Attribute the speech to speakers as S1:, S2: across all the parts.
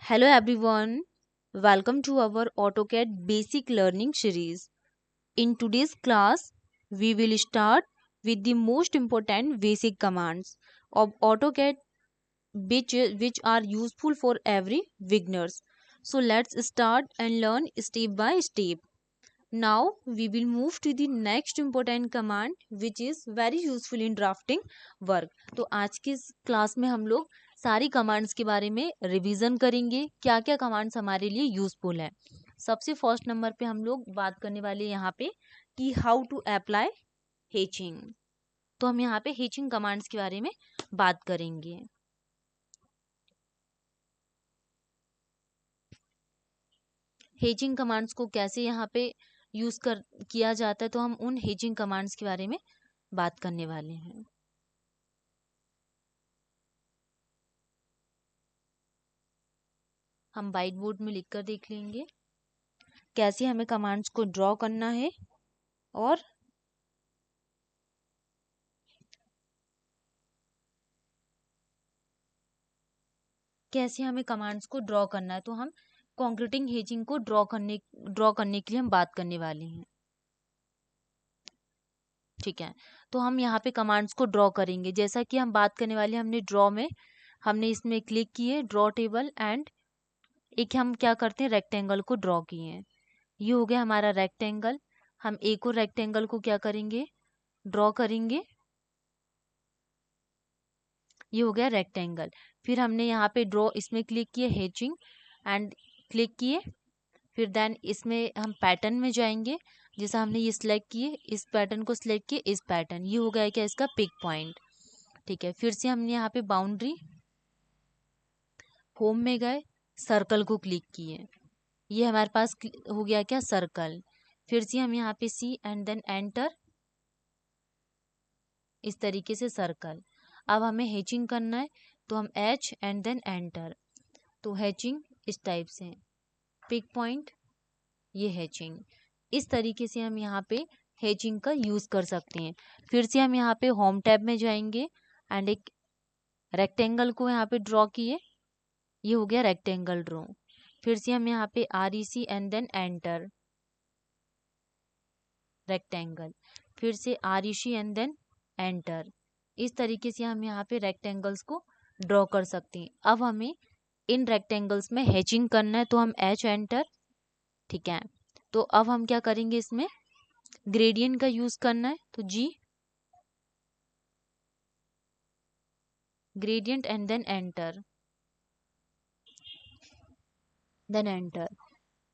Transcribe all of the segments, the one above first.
S1: Hello everyone, welcome to our AutoCAD basic learning series. In today's class, we will start with the most important basic commands of AutoCAD which are useful for every beginners. So let's start and learn step by step. Now we will move to the next important command which is very useful in drafting work. तो आज की इस class में हम लोग सारी commands के बारे में रिवीजन करेंगे, क्या क्या कमांड्स हमारे लिए यूजफुल है। सबसे फर्स्ट नंबर पे हम लोग बात करने वाले यहाँ पे कि हाउ टू अप्लाई हेचिंग। तो हम यहाँ पे हेचिंग कमांड्स के बारे में बात करेंगे। हेचिंग कमांड्स को कैसे यहाँ पे यूज कर किया जाता है, तो हम उन हेचिंग कमांड्स के बारे में बात करने वाले हैं। हम वाइट बोर्ड में लिखकर देख लेंगे कैसे हमें कमांड्स को ड्रॉ करना है और कैसे हमें कमांड्स को ड्रॉ करना है। तो हम कॉन्क्रीटिंग हेचिंग को ड्रॉ करने के लिए हम बात करने वाले हैं। ठीक है, तो हम यहाँ पे कमांड्स को ड्रॉ करेंगे। जैसा कि हम बात करने वाले हैं, हमने ड्रॉ में हमने इसमें क्लिक किए ड्रॉ टेबल एंड एक हम क्या करते हैं रेक्टेंगल को ड्रॉ किए हैं। ये हो गया हमारा रेक्टेंगल। हम एक और रेक्टेंगल को क्या करेंगे ड्रॉ करेंगे। ये हो गया रेक्टेंगल। फिर हमने यहाँ पे ड्रॉ इसमें क्लिक किए हेचिंग एंड क्लिक किए। फिर देन इसमें हम पैटर्न में जाएंगे। जैसा हमने ये सिलेक्ट किए, इस पैटर्न को सिलेक्ट किए, इस पैटर्न ये हो गया क्या इसका पिक पॉइंट। ठीक है, फिर से हमने यहाँ पे बाउंड्री होम में गए, सर्कल को क्लिक किए, ये हमारे पास हो गया क्या सर्कल। फिर से हम यहाँ पे सी एंड देन एंटर, इस तरीके से सर्कल। अब हमें हैचिंग करना है तो हम एच एंड देन एंटर। तो हैचिंग इस टाइप से, पिक पॉइंट, ये हैचिंग। इस तरीके से हम यहाँ पे हैचिंग का यूज कर सकते हैं। फिर से हम यहाँ पे होम टैब में जाएंगे एंड एक रेक्टेंगल को यहाँ पे ड्रॉ किए, ये हो गया रेक्टेंगल ड्रॉ। फिर से हम यहाँ पे R E C and then enter, rectangle. फिर से R E C and then enter. इस तरीके से हम यहाँ पे रेक्टेंगल्स को ड्रॉ कर सकते हैं। अब हमें इन रेक्टेंगल्स में हैचिंग करना है तो हम एच एंटर। ठीक है, तो अब हम क्या करेंगे इसमें ग्रेडियंट का यूज करना है तो G gradient and then enter, then enter.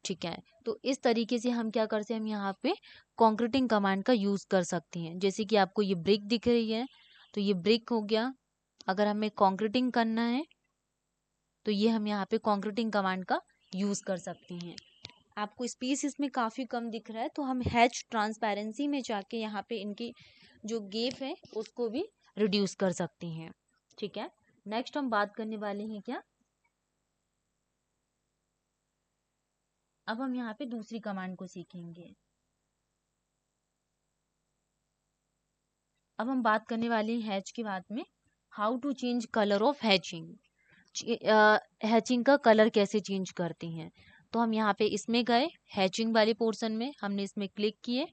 S1: ठीक है, तो इस तरीके से हम क्या करते हैं, हम यहाँ पे कॉन्क्रीटिंग कमांड का यूज कर सकते हैं। जैसे कि आपको ये ब्रिक दिख रही है तो ये ब्रिक हो गया। अगर हमें कॉन्क्रीटिंग करना है तो ये हम यहाँ पे कॉन्क्रीटिंग कमांड का यूज कर सकते हैं। आपको स्पेस इसमें काफी कम दिख रहा है तो हम हैच ट्रांसपेरेंसी में जाके यहाँ पे इनकी जो गैप है उसको भी रिड्यूस कर सकते हैं। ठीक है, नेक्स्ट हम बात करने वाले हैं क्या, अब हम यहाँ पे दूसरी कमांड को सीखेंगे। अब हम बात करने वाले हैं हैच के बाद में how to change colour of hatching. Hatching का कलर कैसे चेंज करते हैं। तो हम यहाँ पे इसमें गए हैचिंग वाले पोर्शन में, हमने इसमें क्लिक किए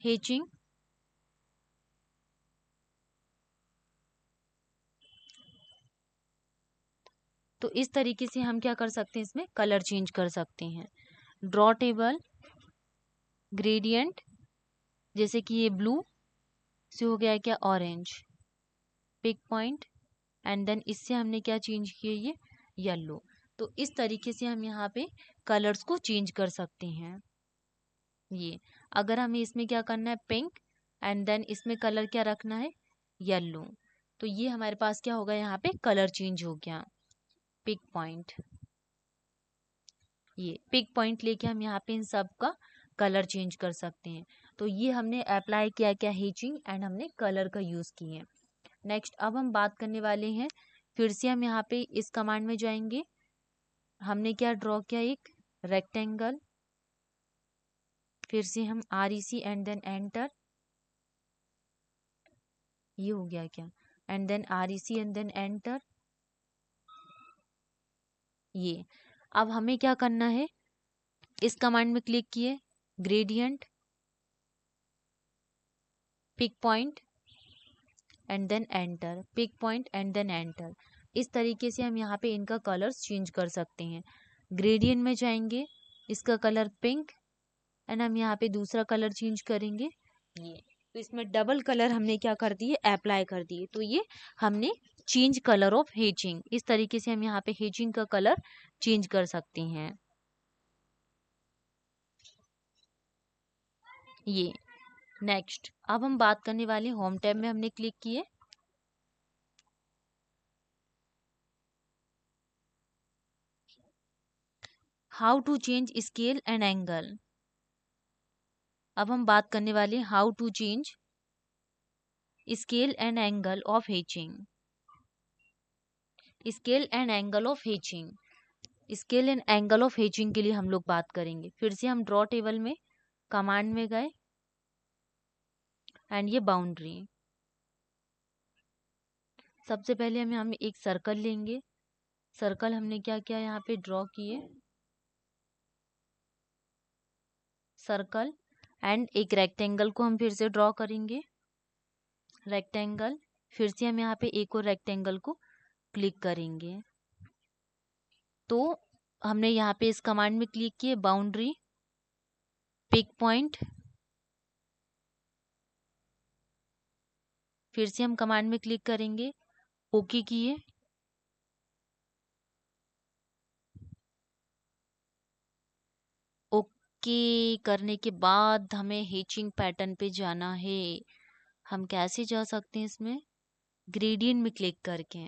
S1: हैचिंग। तो इस तरीके से हम क्या कर सकते हैं इसमें कलर चेंज कर सकते हैं। ड्रॉ टेबल ग्रेडियंट, जैसे कि ये ब्लू से हो गया क्या orange, pick point and then इससे हमने क्या चेंज किया ये येलो। तो इस तरीके से हम यहाँ पे कलर्स को चेंज कर सकते हैं। ये अगर हमें इसमें क्या करना है पिंक एंड देन इसमें कलर क्या रखना है येलो, तो ये हमारे पास क्या होगा यहाँ पे कलर चेंज हो गया। पिक पॉइंट, ये पिक पॉइंट लेके हम यहाँ पे इन सब का कलर चेंज कर सकते हैं। तो ये हमने अप्लाई किया क्या हेचिंग एंड हमने कलर का यूज किए। नेक्स्ट अब हम बात करने वाले हैं, फिर से हम यहाँ पे इस कमांड में जाएंगे। हमने क्या ड्रॉ किया एक रेक्टेंगल, फिर से हम R E C and then enter, ये हो गया क्या and then R E C and then enter. ये अब हमें क्या करना है, इस कमांड में क्लिक किए, gradient, pick point and then enter, pick point and then enter. इस तरीके से हम यहाँ पे इनका कलर्स चेंज कर सकते हैं। ग्रेडियंट में जाएंगे, इसका कलर पिंक, एंड हम यहाँ पे दूसरा कलर चेंज करेंगे ये। तो इसमें डबल कलर हमने क्या कर दिए, अप्लाई कर दिए। तो ये हमने चेंज कलर ऑफ हेचिंग, इस तरीके से हम यहाँ पे हेचिंग का कलर चेंज कर सकते हैं। ये नेक्स्ट अब हम बात करने वाले होम टैब में हमने क्लिक किए, how to change scale and angle. अब हम बात करने वाले how to change scale and angle of hatching. Scale and angle of hatching, scale and angle of hatching के लिए हम लोग बात करेंगे। फिर से हम ड्रॉ टेबल में कमांड में गए एंड ये बाउंड्री, सबसे पहले हम एक सर्कल लेंगे। सर्कल हमने क्या किया, यहाँ पे ड्रॉ किए सर्कल, एंड एक रेक्टेंगल को हम फिर से ड्रॉ करेंगे, रेक्टेंगल। फिर से हम यहाँ पे एक और रेक्टेंगल को क्लिक करेंगे। तो हमने यहाँ पे इस कमांड में क्लिक किए, बाउंड्री, पिक पॉइंट, फिर से हम कमांड में क्लिक करेंगे, ओके किए, ओके करने के बाद हमें हेचिंग पैटर्न पे जाना है। हम कैसे जा सकते हैं इसमें, ग्रेडियंट में क्लिक करके।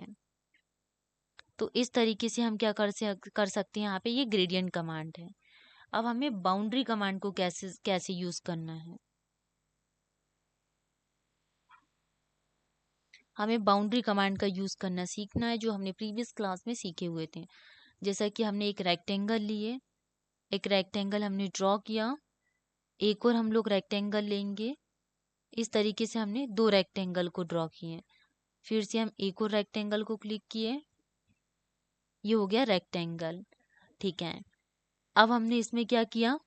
S1: तो इस तरीके से हम क्या कर सकते हैं, यहाँ पे ये ग्रेडियंट कमांड है। अब हमें बाउंड्री कमांड को कैसे कैसे यूज करना है, हमें बाउंड्री कमांड का यूज करना सीखना है, जो हमने प्रीवियस क्लास में सीखे हुए थे। जैसा कि हमने एक रेक्टेंगल लिए, एक रेक्टेंगल हमने ड्रॉ किया, एक और हम लोग रेक्टेंगल लेंगे। इस तरीके से हमने दो रेक्टेंगल को ड्रॉ किए। फिर से हम एक और रेक्टेंगल को क्लिक किए, ये हो गया रेक्टेंगल, ठीक है। अब हमने इसमें क्या किया,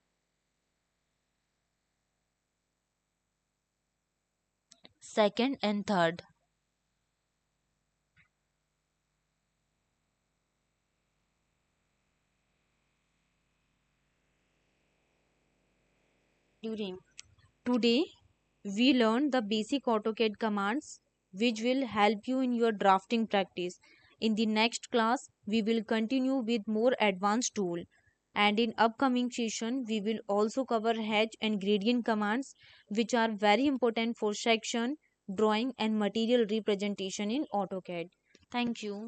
S1: second and third, during today we learned the basic AutoCAD commands which will help you in your drafting practice. In the next class, we will continue with more advanced tool. And in upcoming session, we will also cover hedge and gradient commands which are very important for section, drawing and material representation in AutoCAD. Thank you.